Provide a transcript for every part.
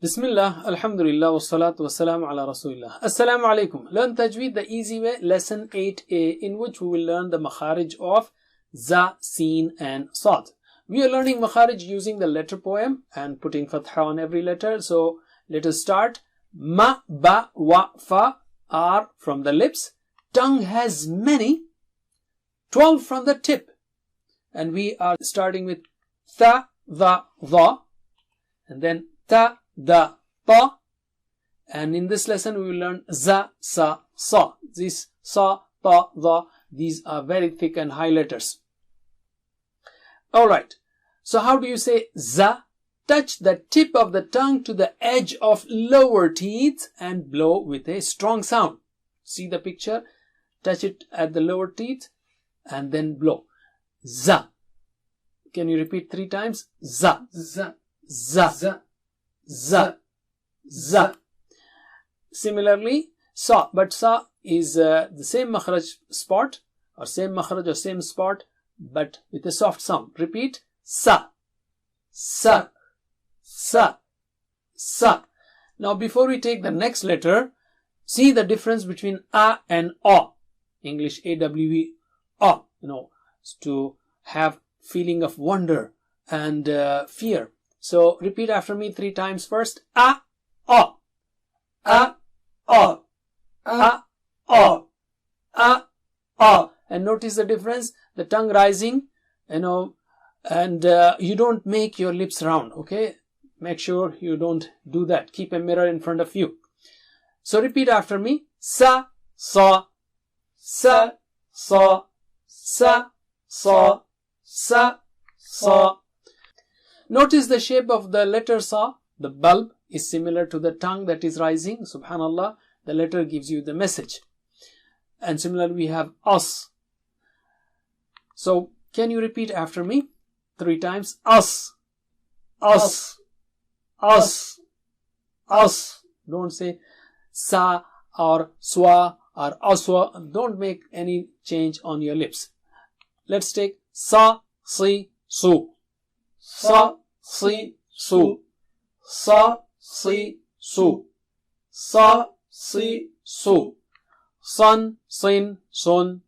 Bismillah, Alhamdulillah, wassalatu wassalamu ala Rasulillah. Assalamu alaikum. Learn Tajweed the easy way, lesson 8a, in which we will learn the Makhraj of Za, Seen and Sad. We are learning Makhraj using the letter poem and putting Fatha on every letter. So let us start. Ma, Ba, Wa, Fa are from the lips. Tongue has many, 12 from the tip. And we are starting with Tha, Dha, Dha, and then Ta, Da, Ta, and in this lesson we will learn Za, Sa, Sa. These Sa, Ta, Da, these are very thick and high letters. Alright, so how do you say Za? Touch the tip of the tongue to the edge of lower teeth and blow with a strong sound. See the picture? Touch it at the lower teeth and then blow. Za. Can you repeat 3 times? Za, Za, Za, Za, Za, Za. Similarly, Sa, but Sa is the same Makhraj spot or same Makhraj or same spot but with a soft sound. Repeat. Sa, Sa, Sa, Sa. Now before we take the next letter, see the difference between A and A. English AWE, A, to have feeling of wonder and fear. So repeat after me 3 times first. A, A, A, A, A, A, A, A. And notice the difference, the tongue rising, and you don't make your lips round, okay? Make sure you don't do that. Keep a mirror in front of you. So repeat after me. Sa, Sa, Sa, Sa, Sa, Sa, Sa, Sa. Notice the shape of the letter Sa. The bulb is similar to the tongue that is rising. Subhanallah, the letter gives you the message. And similarly, we have As. So, can you repeat after me 3 times? As, As, As, As. Don't say Sa or Swa or Aswa. Don't make any change on your lips. Let's take Sa, Si, Su. Sa, Si, Su. Sa, Si, Su. Sa, Si, Su. Sun, Sin, Sun.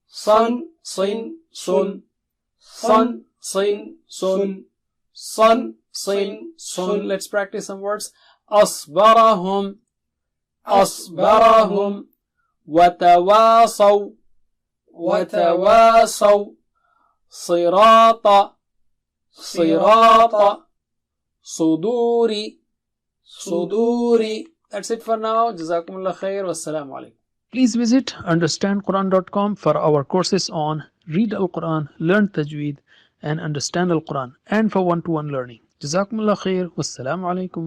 Sun, Sin, Sun. Sun, Sin, Sun. Sun, Sin, Sun. Let's practice some words. Asbarahum, Asbarahum. Watawasaw, Watawasaw. Sirata, Sirata. Suduri, Suduri. That's it for now. Jazakumullah khair. Wassalamu alaikum. Please visit understandquran.com for our courses on Read Al-Quran, Learn Tajweed and Understand Al-Quran, and for one-to-one learning. Jazakumullah khair. Wassalamu alaikum.